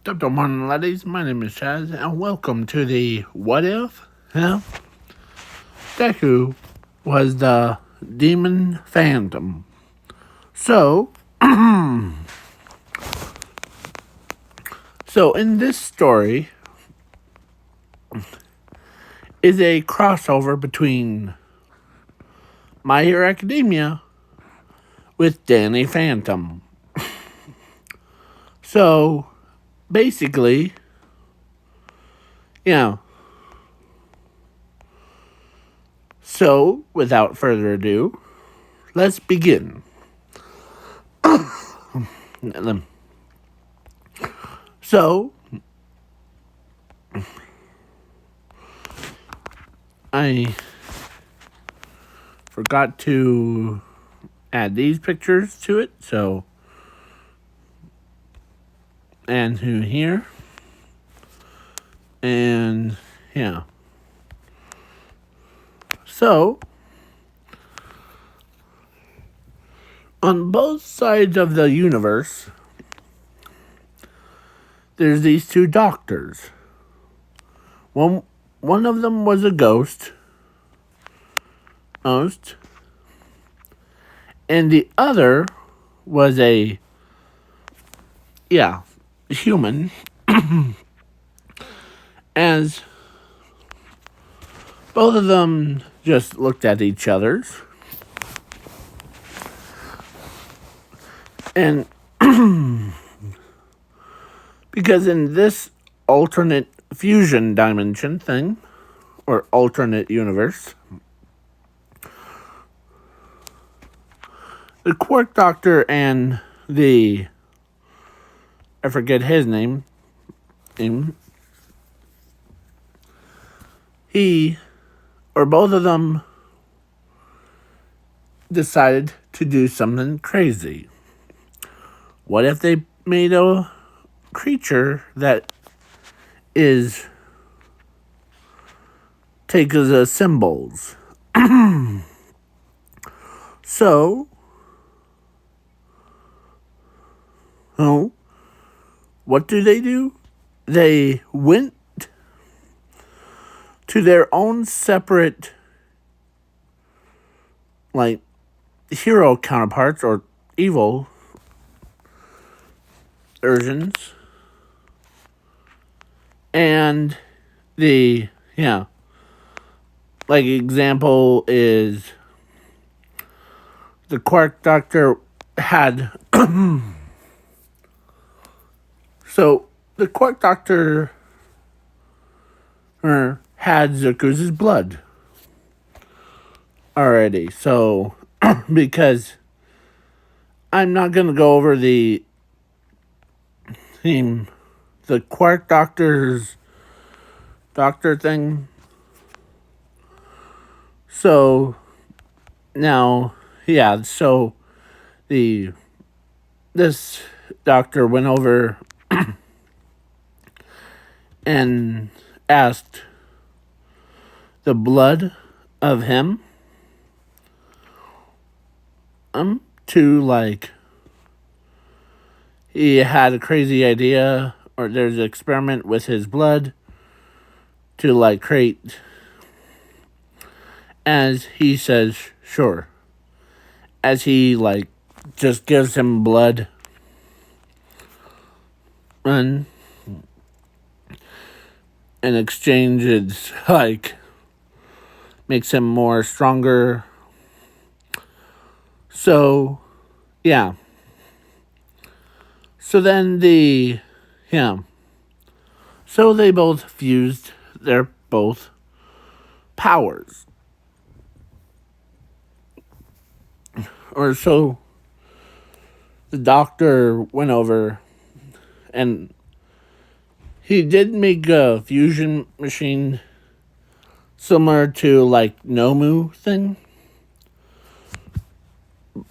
Top morning, ladies. My name is Chaz, and welcome to the What If? Deku was the demon phantom. So, in this story is a crossover between My Hero Academia with Danny Phantom. So, basically, so without further ado, let's begin. So, I forgot to add these pictures to it, and to here, and so on both sides of the universe, there's these two doctors. One of them was a ghost, and the other was a human. As both of them just looked at each other's, and because in this alternate fusion dimension thing, or alternate universe, the Quark Doctor and I forget his name, both of them decided to do something crazy. What if they made a creature that takes as symbols? So, what do? They went to their own separate, hero counterparts or evil versions. And example is the Quark Doctor had. So the Quark Doctor had Zuku's blood already. So because I'm not gonna go over the Quark Doctor's doctor thing. So now, so this doctor went over and asked the blood of him to he had a crazy idea, or there's an experiment with his blood to create, as he says, sure, as he just gives him blood and in exchange it's makes him more stronger. So so then so they both fused their both powers, or so the doctor went over, and he did make a fusion machine similar to Nomu thing.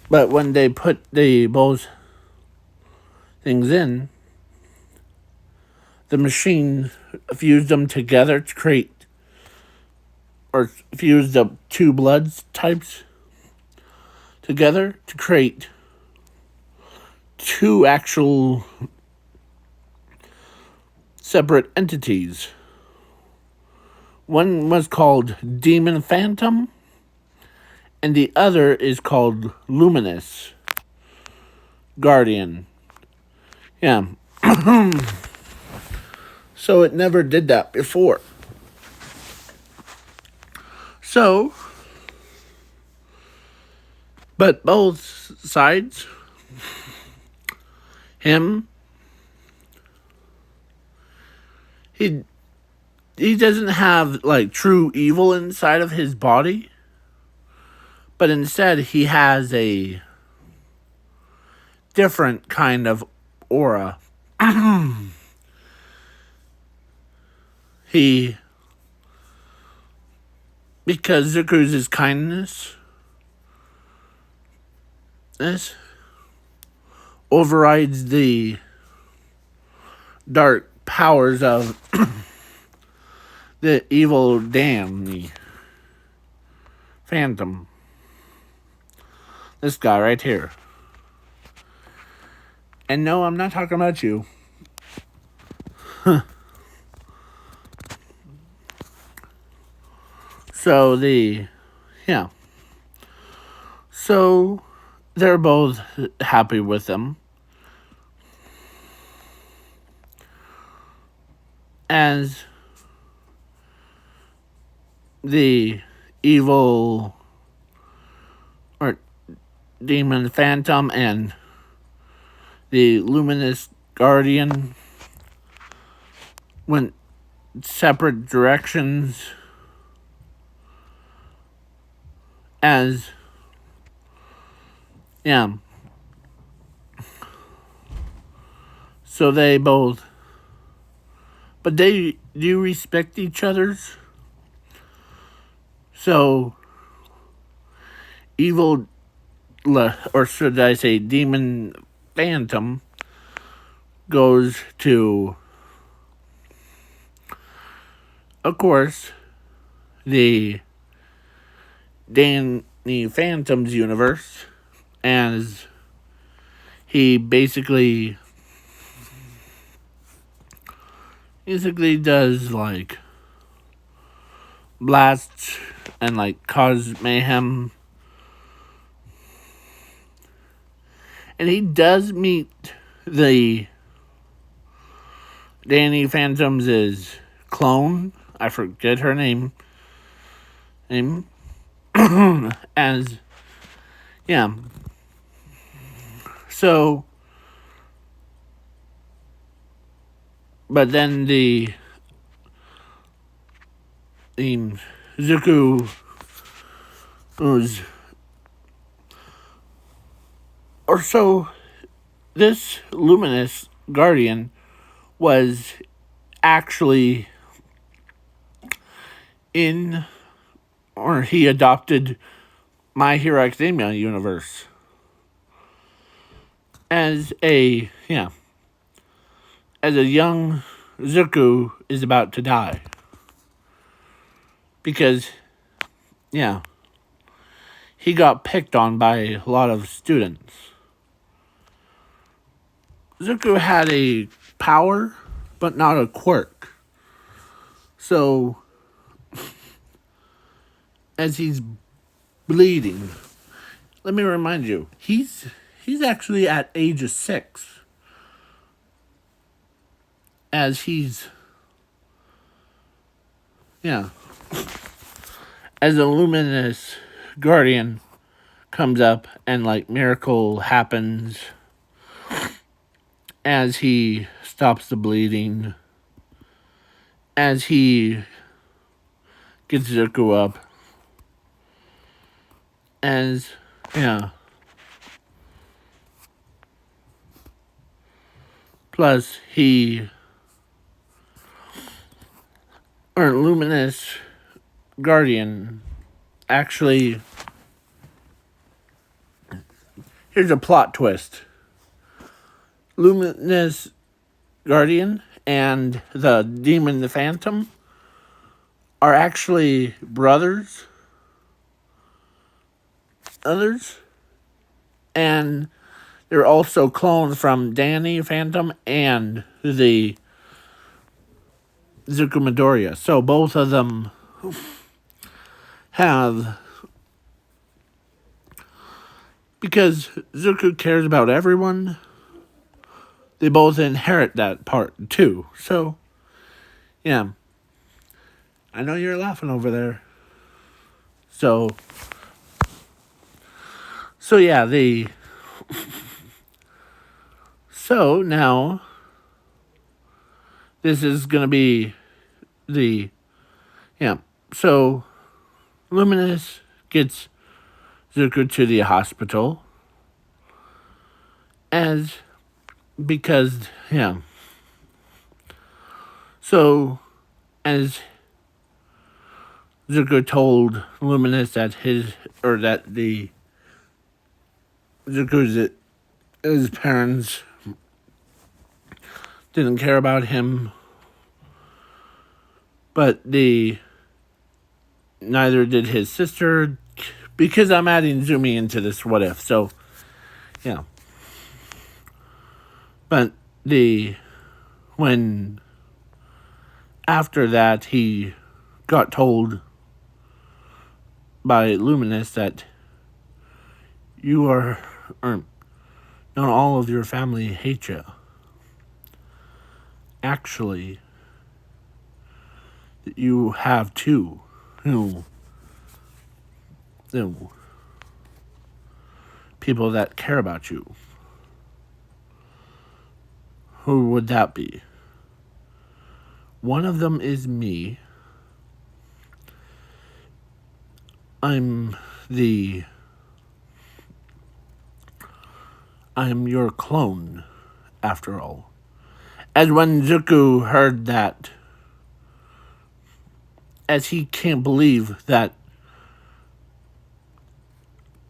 But when they put the both things in, the machine fused them together to create, or fused the two blood types together to create two actual separate entities. One was called Demon Phantom, and the other is called Luminous Guardian. Yeah. So it never did that before. So, but both sides, him, he doesn't have like true evil inside of his body, but instead he has a different kind of aura. Because Zuku's kindness overrides the dark powers of the evil Danny Phantom. This guy right here. And no, I'm not talking about you. So So they're both happy with them. As the evil or demon Phantom and the luminous guardian went separate directions, as so they both, but they do respect each other's. So evil, or should I say demon Phantom, goes to, of course, the Danny Phantom's universe, as he basically does like blasts and like cause mayhem. And he does meet the Danny Phantom's clone. I forget her name. As So, but then the Zuku was, or so this luminous guardian was actually or he adopted My Hero Academia universe as a young Zuku is about to die. Because, he got picked on by a lot of students. Zuku had a power, but not a quirk. So, as he's bleeding, let me remind you, he's actually at age of 6. As he's, as a luminous guardian comes up and like miracle happens as he stops the bleeding, as he gets Zuko up, as plus luminous guardian actually, here's a plot twist. Luminous guardian and the demon, the Phantom, are actually brothers. And they're also clones from Danny Phantom and the Zuko Midoriya. So both of them have, because Zuko cares about everyone, they both inherit that part too. So, yeah. I know you're laughing over there. So yeah, so now this is gonna be so Luminous gets Zuko to the hospital because so as Zuko told Luminous that his parents didn't care about him, but neither did his sister, because I'm adding Zumi into this what if. So yeah, but when after that he got told by Luminous that not all of your family hate you. Actually, you have two people that care about you. Who would that be? One of them is me. I'm your clone, after all. As when Zuko heard that, as he can't believe that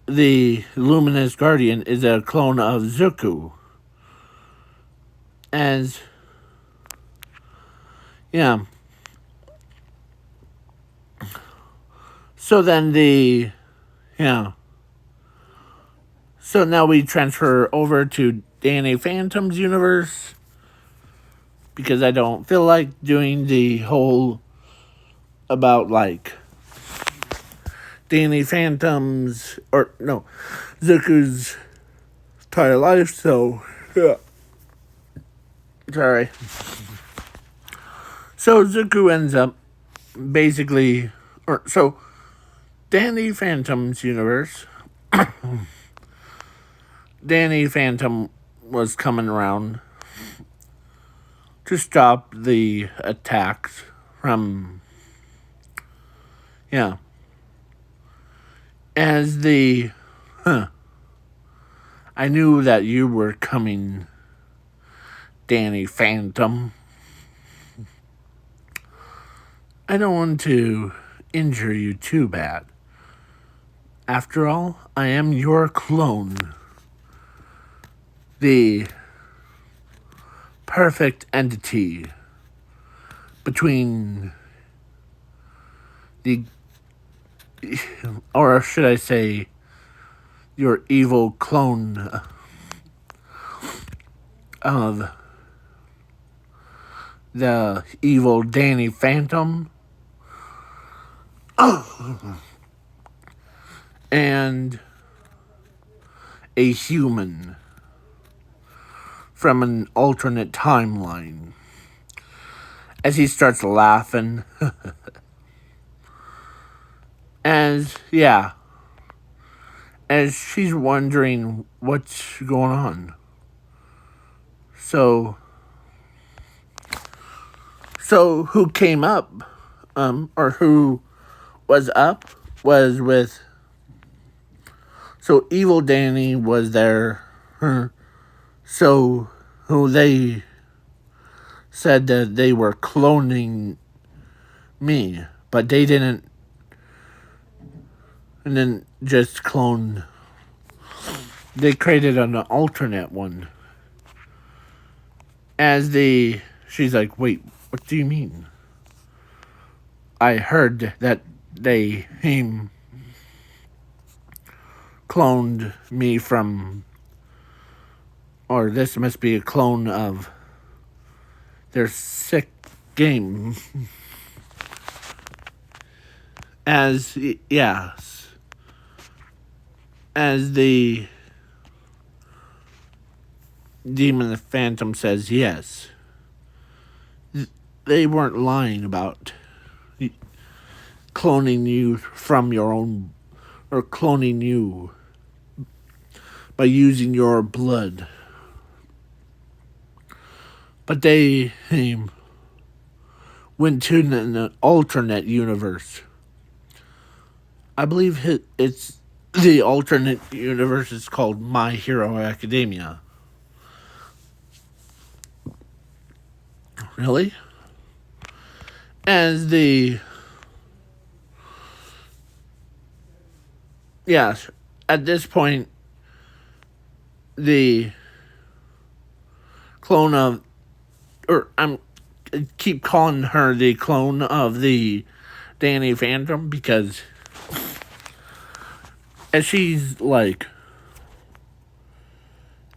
the Luminous Guardian is a clone of Zuko. So then so now we transfer over to Danny Phantom's universe, because I don't feel like doing the whole about like Danny Phantom's Zuko's entire life. So yeah, sorry. So Zuko ends up basically, Danny Phantom's universe. Danny Phantom was coming around to stop the attacks from, as I knew that you were coming, Danny Phantom. I don't want to injure you too bad. After all, I am your clone. The perfect entity between or should I say, your evil clone of the evil Danny Phantom and a human from an alternate timeline. As he starts laughing. As she's wondering what's going on. So who came up, or who was up, was with, so evil Danny was there, so who they said that they were cloning me, but they didn't just clone, they created an alternate one. She's like, wait, what do you mean? I heard that they cloned me from, or this must be a clone of their sick game. As the demon phantom says yes. They weren't lying about cloning you from your own, or cloning you by using your blood. But they went to an alternate universe. I believe it's the alternate universe is called My Hero Academia. Really? As the... Yes, at this point, the clone of... Or I keep calling her the clone of the Danny Phantom because... And she's like...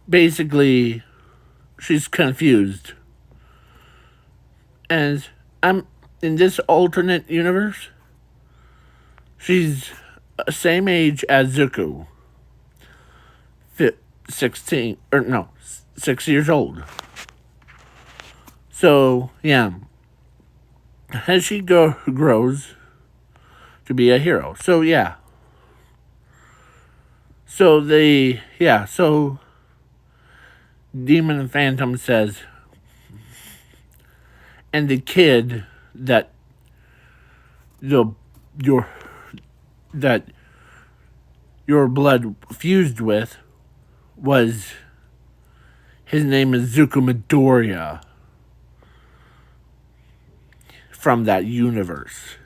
Basically, she's confused. As I'm in this alternate universe, she's the same age as Zuko. 6 years old. So, yeah. As she grows to be a hero. So, yeah. So, Demon Phantom says, and the kid that your blood fused with was, his name is Zuko Midoriya from that universe.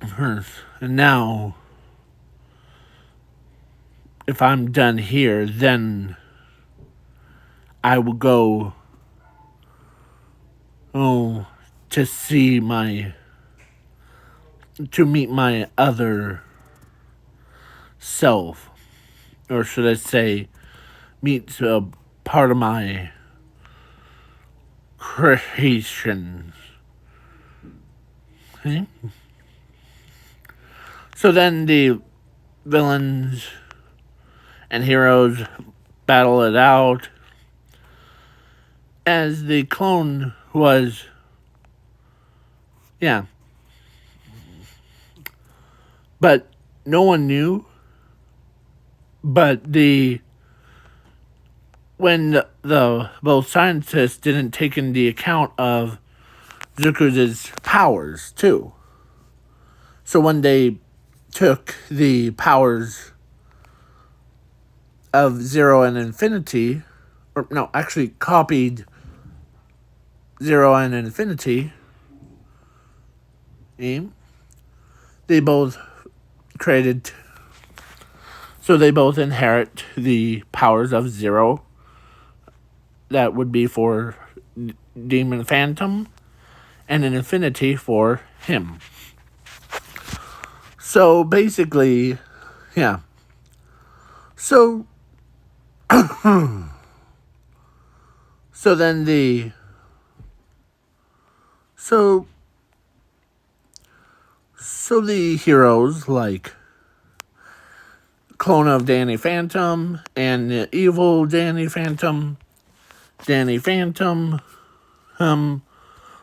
And now, if I'm done here, then I will go to meet my other self, or should I say, meet a part of my creation. Okay? So then the villains and heroes battle it out, as the clone was, but no one knew. But when the both scientists didn't take into account of Zuko's powers too. So when they took the powers of Zero and Infinity, or no, actually copied Zero and Infinity, they both created, so they both inherit the powers of Zero. That would be for Demon Phantom, and an Infinity for him. So basically, yeah. So then the heroes, like clone of Danny Phantom and the evil Danny Phantom,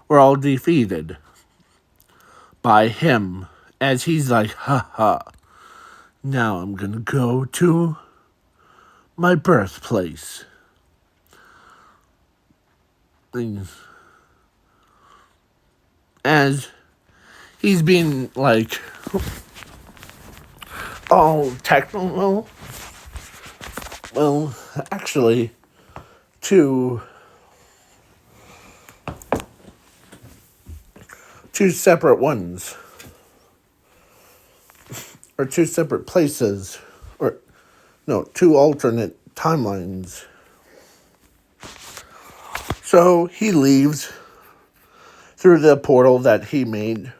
were all defeated by him, as he's like, now I'm gonna go to my birthplace. As he's being like all technical. Well, actually, two separate ones, or two separate places, or no, two alternate timelines. So he leaves through the portal that he made.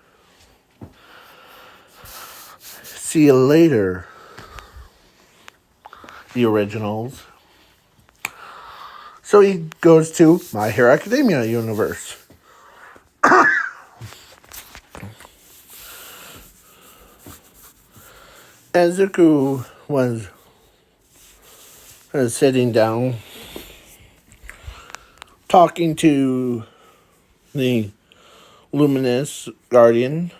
See you later, the originals. So he goes to My Hero Academia universe. And Zuko was sitting down, talking to the luminous guardian.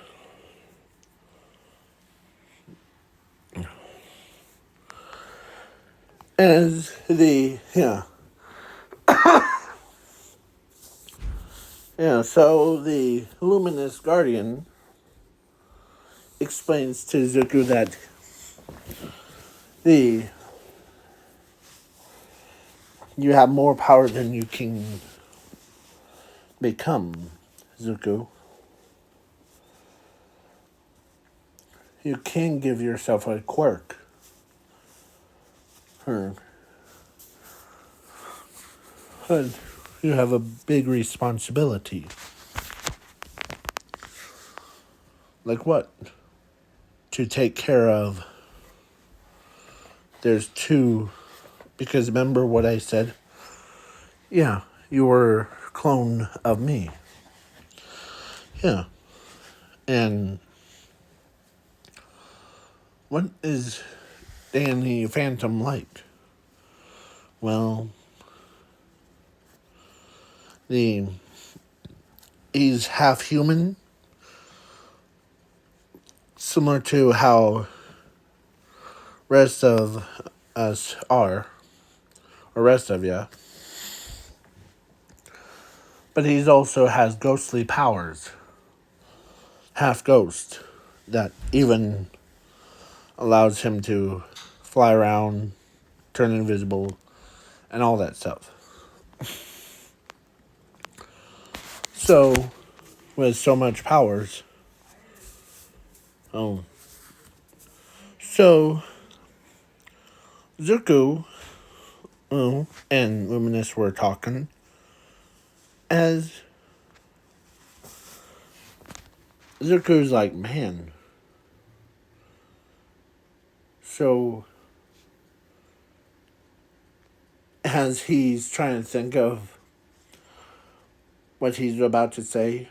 As so the luminous guardian explains to Zuko that you have more power than you can become, Zuko. You can give yourself a quirk. But you have a big responsibility. Like what? To take care of. There's two. Because remember what I said? Yeah, you were a clone of me. Yeah. And what is Danny Phantom like? Well, he's half human, similar to how rest of us are, or rest of ya. But he also has ghostly powers, half ghost, that even allows him to fly around, turn invisible, and all that stuff. So, with so much powers, so Zuko and Luminous were talking as Zuko's like, man, so as he's trying to think of what he's about to say,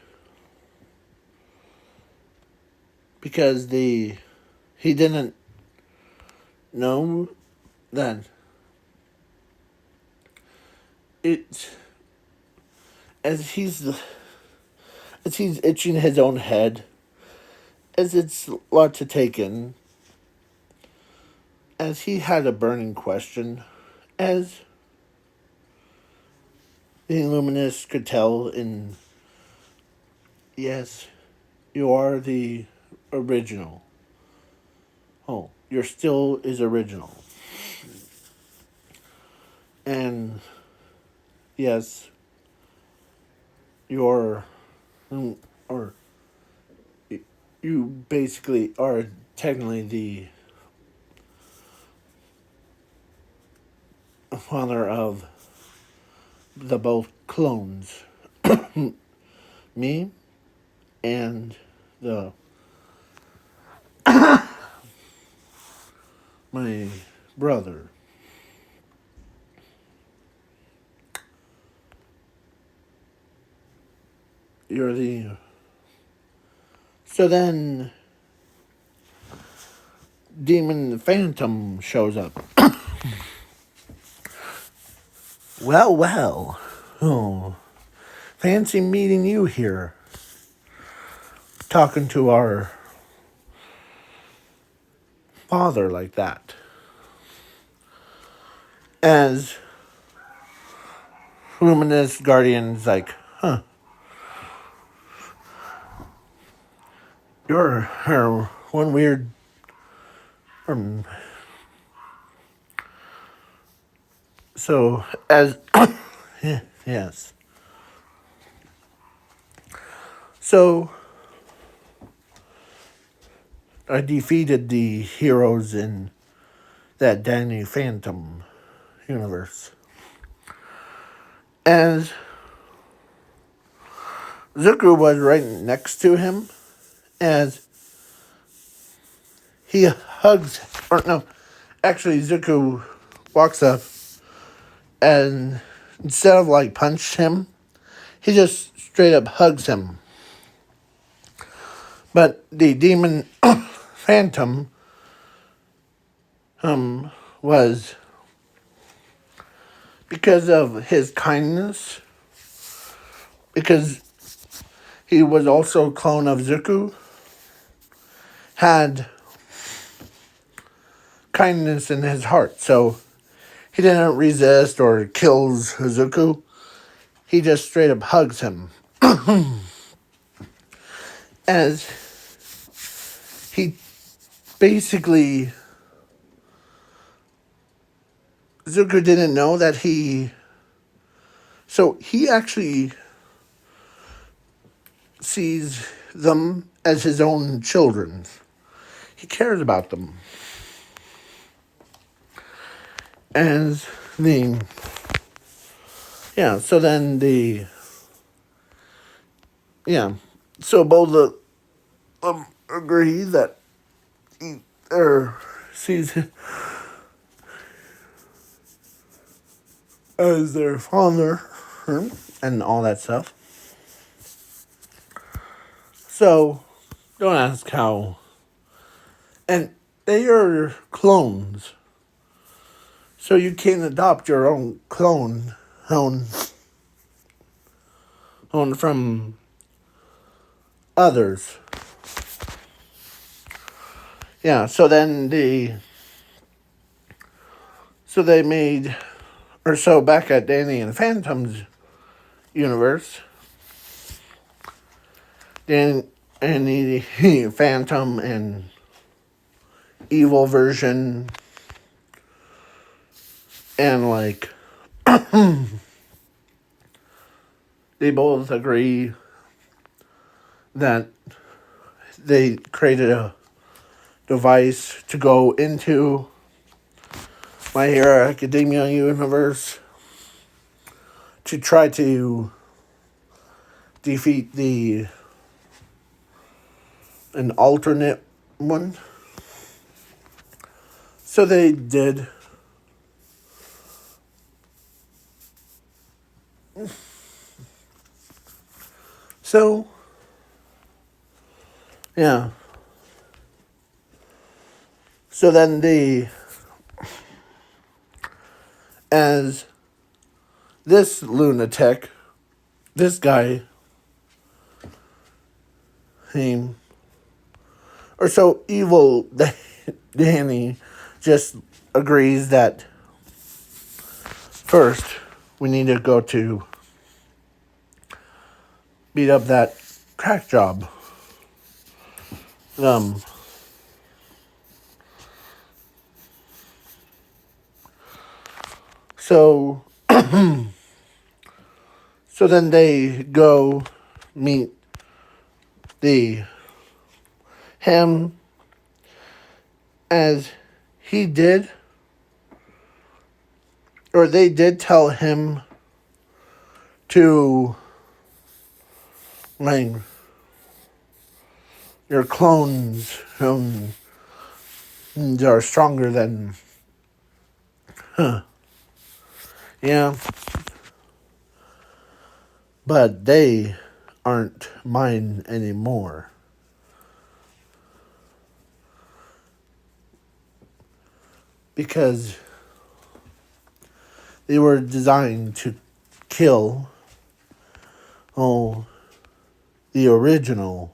because he didn't know that it as he's itching his own head, as it's a lot to take in, as he had a burning question, as the Luminous could tell in, yes, you are the original. Oh, you're still is original. And yes, you're, or you basically are technically the father of the both clones, me and my brother. You're the. So then, Demon Phantom shows up. Well. Oh, fancy meeting you here. Talking to our father like that. As Luminous Guardian's like, huh. You're one weird. So, as. Yes. So, I defeated the heroes in that Danny Phantom universe. As Zuko was right next to him, as he hugs, or no, actually Zuko walks up and instead of like punch him, he just straight up hugs him. But the demon Phantom was because of his kindness, because he was also a clone of Zuko, had kindness in his heart. So he didn't resist or kills Zuko. He just straight up hugs him. As he basically, Zuko didn't know that so he actually sees them as his own children. He cares about them. As so then so both of them agree that he sees him as their father and all that stuff. So don't ask how. And they are clones. So you can adopt your own clone own from others. Yeah, so then they made, or so back at Danny and Phantom's universe, Dan and the Phantom and evil version, and like they both agree that they created a device to go into My Hero Academia universe to try to defeat an alternate one. So they did. So, yeah. So then as this lunatic, this guy, or so evil Danny just agrees that first we need to go to beat up that crack job. So so then they go meet him, as he did, or they did tell him to, like, your clones are stronger than, yeah, but they aren't mine anymore. Because they were designed to kill the original.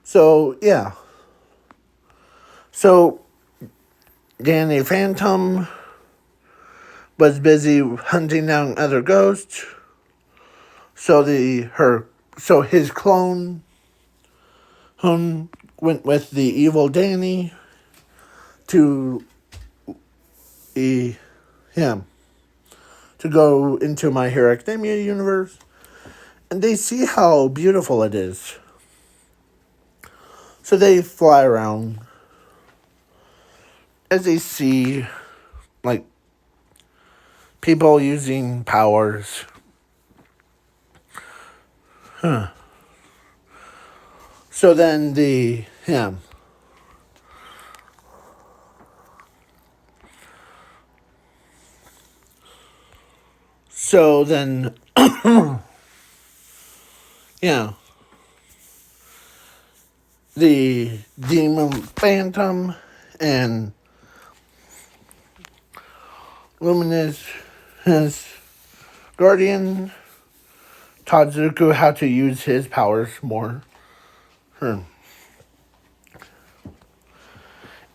So, yeah. So, Danny Phantom was busy hunting down other ghosts. So his clone went with the evil Danny to to go into My Hero Academia universe, and they see how beautiful it is. So they fly around as they see, like, people using powers. So then So then, yeah, the demon phantom and Luminous, his guardian, taught Zuko how to use his powers more. And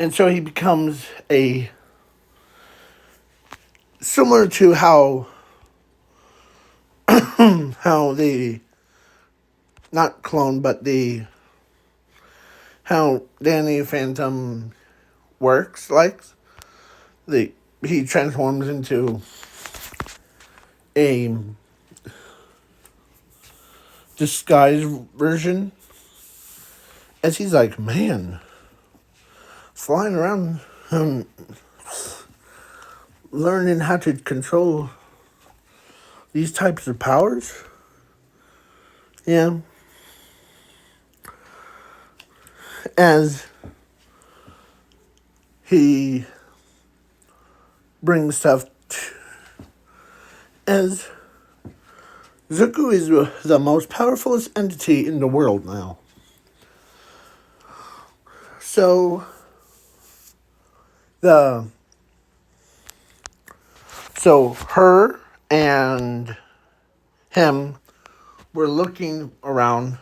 so he becomes a similar to how the not clone but the how Danny Phantom works he transforms into a disguised version as he's like, man, flying around learning how to control these types of powers. Yeah. As he brings stuff as Zuko is the most powerful entity in the world now. So her and him were looking around.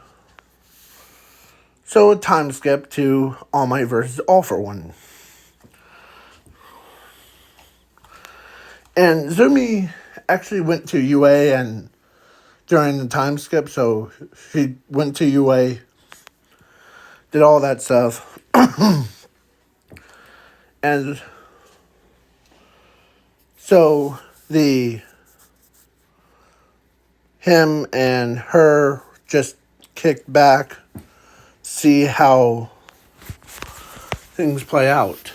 So a time skip to All Might versus All for One. And Zumi actually went to UA and during the time skip, so he went to UA, did all that stuff. And so him and her just kicked back, see how things play out.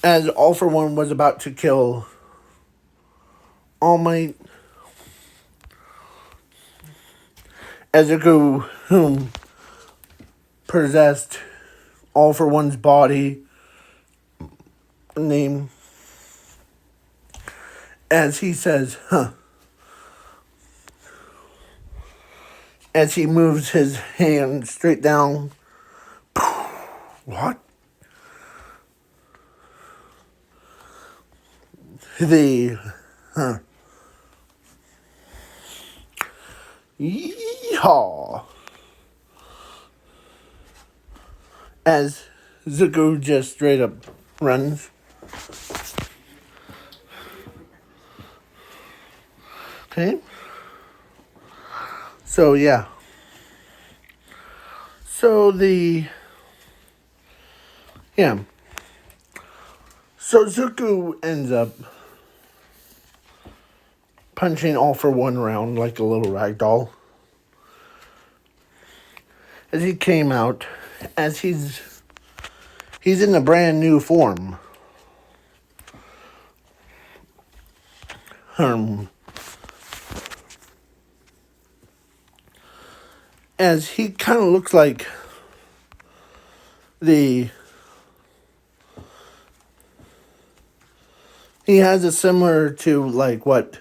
As All for One was about to kill All Might, Ezuku, whom possessed All for One's body, name, as he says, as he moves his hand straight down. What? Yeehaw! As Zuko just straight up runs. Okay. So yeah. So So Zuko ends up punching All for One around like a little rag doll. As he came out, as he's in a brand new form. As he kind of looks like he has a similar to like what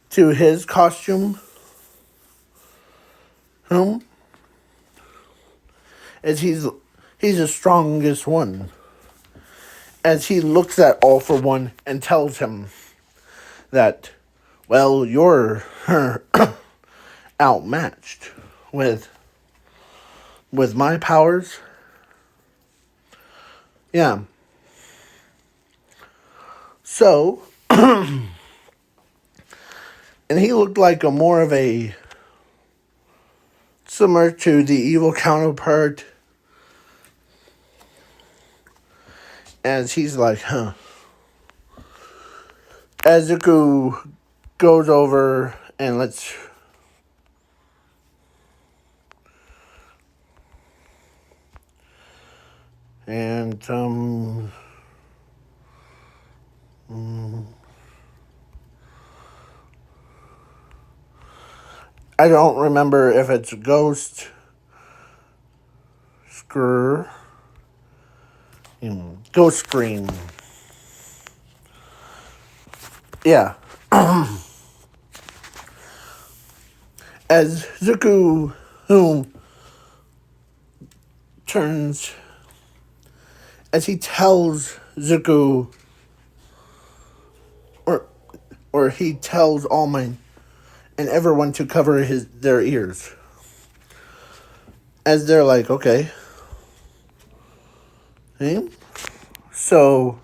to his costume. As he's the strongest one. As he looks at All for One and tells him that, well, you're outmatched with my powers. Yeah. So, and he looked like a more of a similar to the evil counterpart. As he's like, Ezuku goes over and I don't remember if it's Ghost Skrr. Ghost Scream. Yeah. As Zuko, whom turns, as he tells Zuko, or he tells All Might and everyone to cover their ears. As they're like, okay. Okay? So,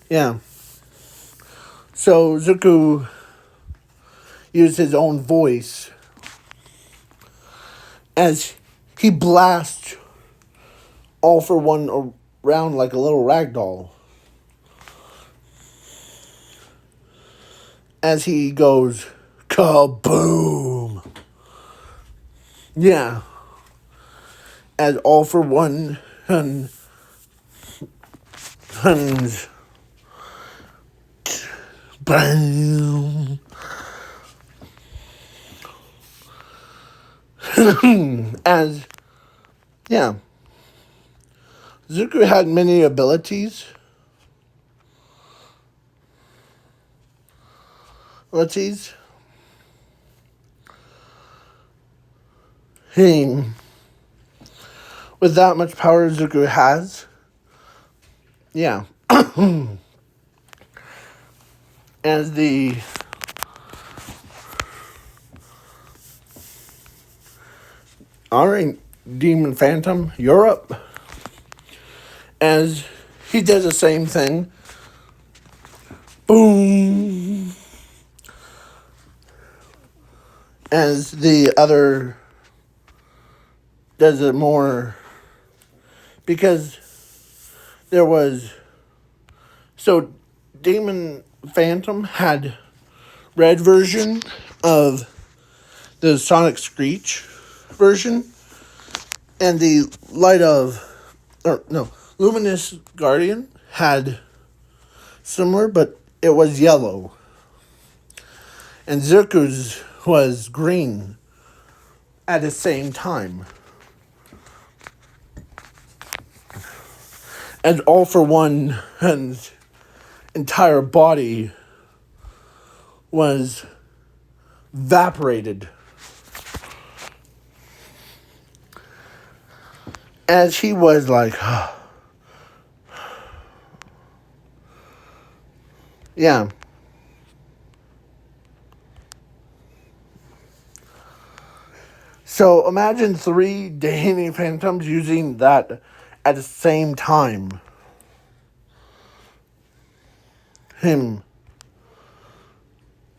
yeah. So Zuko used his own voice as he blasts All for One around like a little rag doll. As he goes, kaboom! Yeah. As All for One huns, boom! As, yeah. Zuko had many abilities. He, with that much power Zuko has, yeah. As the alright, Demon Phantom, you're up. As he does the same thing. Boom! As the other does it more. Because there was. So, Demon Phantom had red version of the Sonic Screech version. And the Luminous Guardian had similar, but it was yellow. And Zuko's was green at the same time. And All for One and entire body was evaporated. As he was like, yeah. So imagine 3 Danny Phantoms using that at the same time. Him.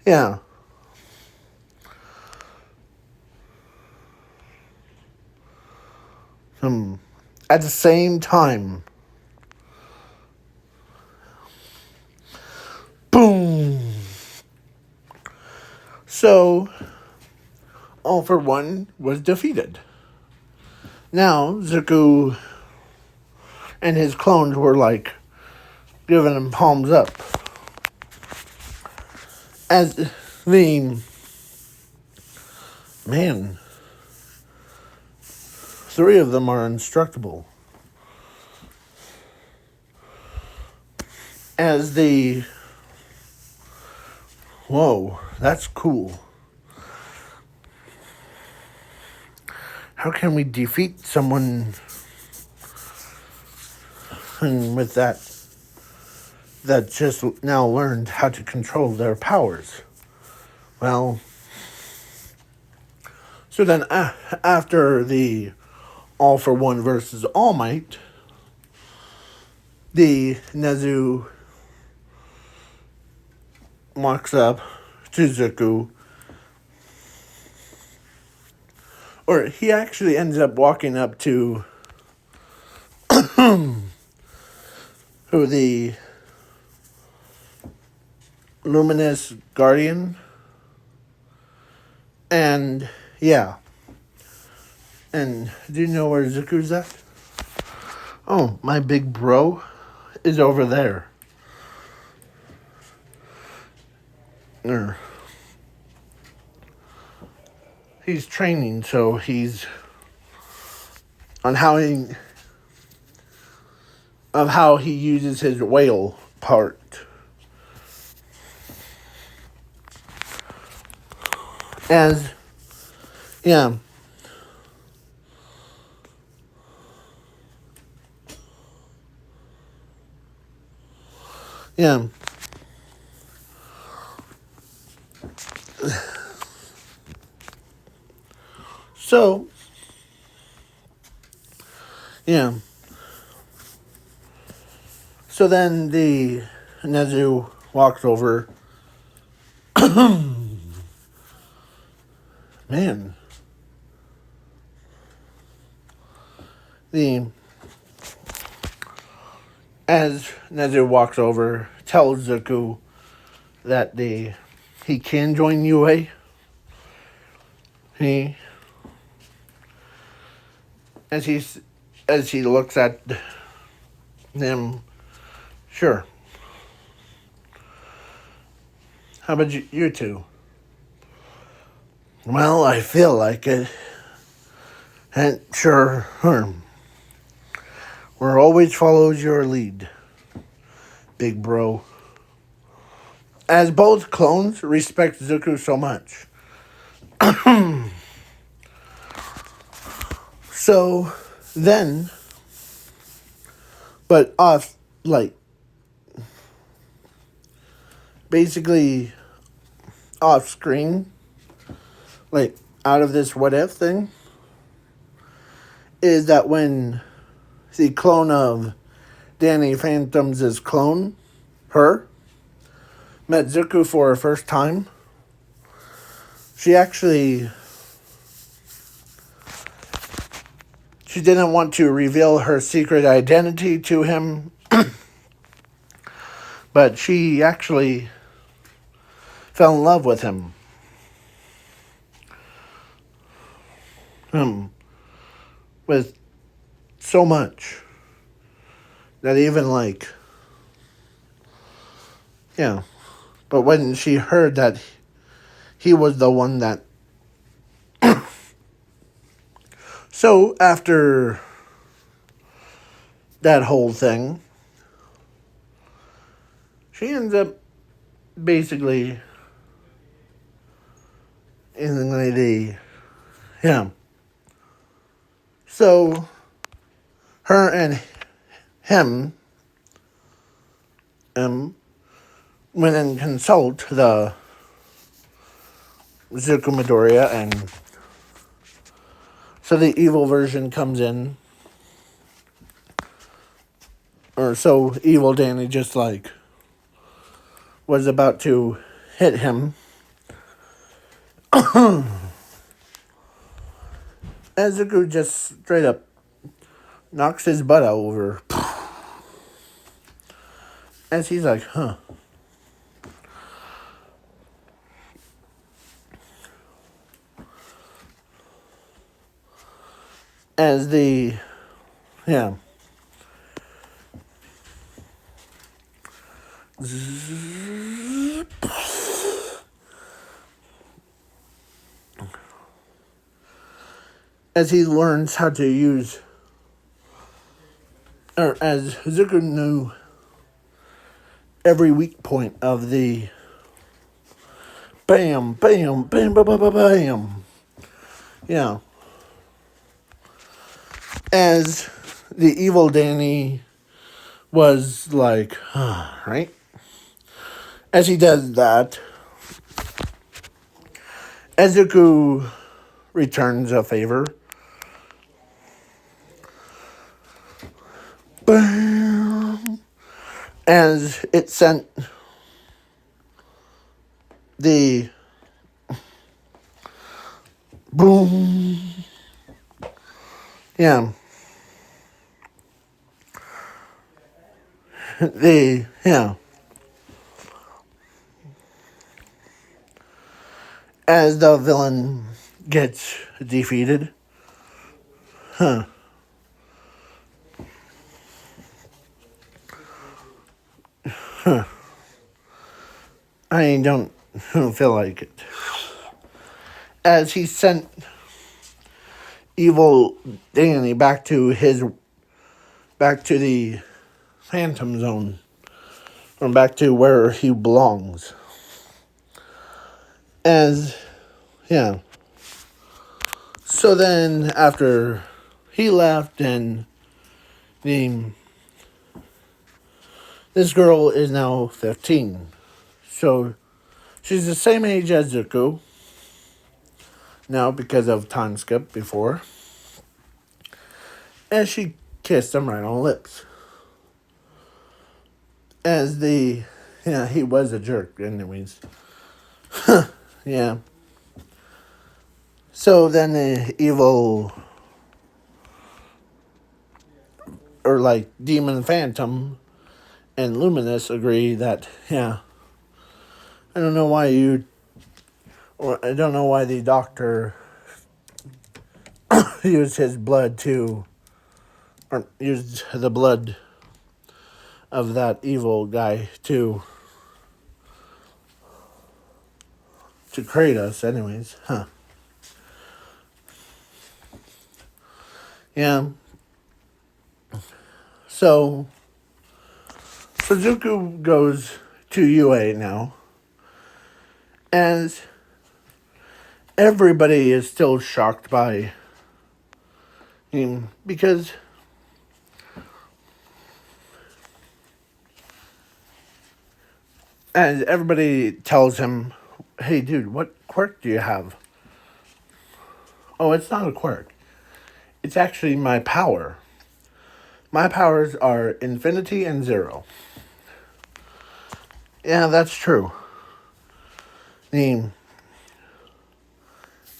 Yeah. At the same time. Boom. So, All for One was defeated. Now, Zuko and his clones were like giving him palms up. As the man, 3 of them are indestructible. As the whoa, that's cool. How can we defeat someone with that just now learned how to control their powers? Well, so then after the All for One versus All Might, the Nezu walks up to Zuko, or he actually ends up walking up to who the Luminous Guardian, and yeah. And do you know where Zuko's at? Oh, my big bro is over there. He's training, so he's on how he uses his whale part. As yeah. Yeah. So, yeah. So then Nezu walks over. Man. As Nezu walks over, tells Zuko that he can join UA. He as he's as he looks at him, sure. How about you two? Well, I feel like it. And sure, we're always follows your lead, big bro. As both clones respect Zuko so much. So then, but basically off screen, like out of this what if thing, is that when the clone of Danny Phantom's clone, her, met Zuko for her first time, she didn't want to reveal her secret identity to him, but she actually fell in love with him. With so much that even yeah. But when she heard that he was the one that. So after that whole thing, she ends up basically in yeah. So her and him went and consult the Zuko Midoriya, and so the evil version comes in. Or so evil Danny just was about to hit him. As Zuko just straight up knocks his butt over. As he's like, huh. As yeah. As he learns how to use, or as Zuko knew every weak point of the bam, bam, bam, bam, bam, bam, bam. Yeah. As the evil Danny was like, right? As he does that, Zuko returns a favor. Bam. As it sent the boom. Yeah. Yeah. As the villain gets defeated. Huh. Huh. I don't feel like it. As he sent evil Danny back to the Phantom Zone, or back to where he belongs. As yeah. So then after he left, and the this girl is now 15. So she's the same age as Zuko now because of time skip before. And she kissed him right on the lips. As he was a jerk anyways. Yeah. So then the evil, or like Demon Phantom and Luminous agree that, yeah, I don't know why I don't know why the doctor used his blood or used the blood of that evil guy to create us anyways. Yeah. So Suzuku goes to UA now, and everybody is still shocked by him because as everybody tells him, hey dude, what quirk do you have? Oh, it's not a quirk. It's actually my power. My powers are infinity and zero. Yeah, that's true. I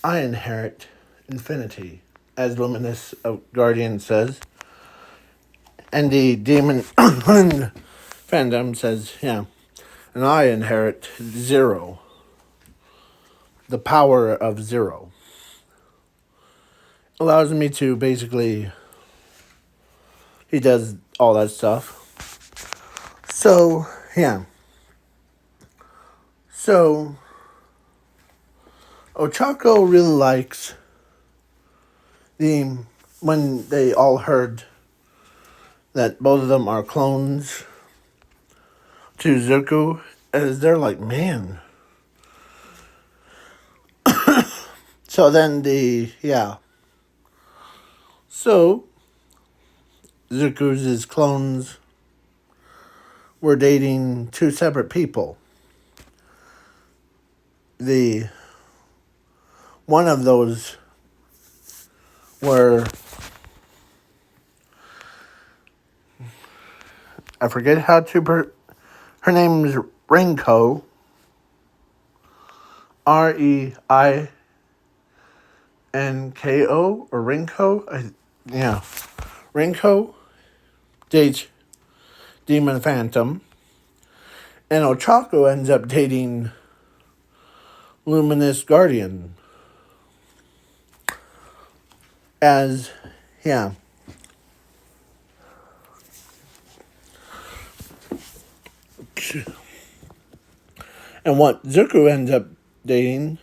inherit infinity, as Luminous Guardian says. And the Demon Fandom says, yeah, and I inherit zero. The power of zero. Allows me to basically, he does all that stuff. So, yeah. So, Ochako really likes when they all heard that both of them are clones to Zuko, as they're like, man. So then So, Zuko's clones were dating two separate people. One of those were, I forget how to her name is Rinko. Reinko, or Rinko. Yeah. Rinko dates Demon Phantom. And Ochako ends up dating Luminous Guardian. As, yeah. And what Zuko ends up dating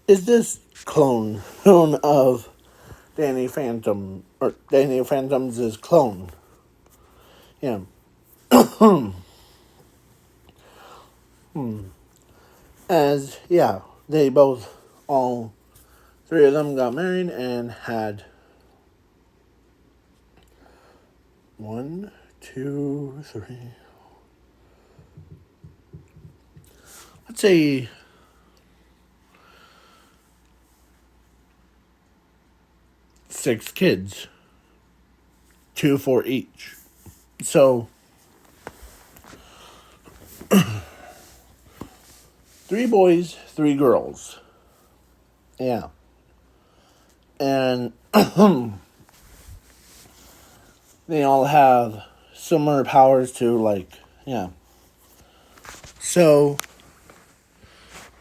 is this clone of Danny Phantom, or Danny Phantom's clone. Yeah. As, yeah, they both, all three of them got married and had 1, 2, 3, let's say 6 kids, 2 for each. So 3 boys, 3 girls. Yeah. And they all have similar powers to, like, yeah. So,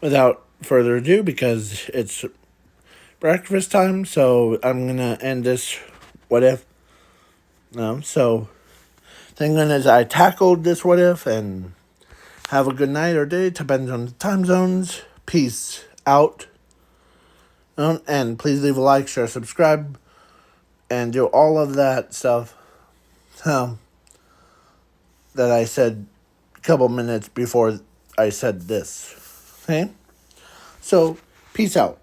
without further ado, because it's breakfast time, so I'm gonna end this what if. No, so thank goodness I tackled this what if, and have a good night or day, depends on the time zones. Peace out. And please leave a like, share, subscribe, and do all of that stuff that I said a couple minutes before I said this. Okay? So, peace out.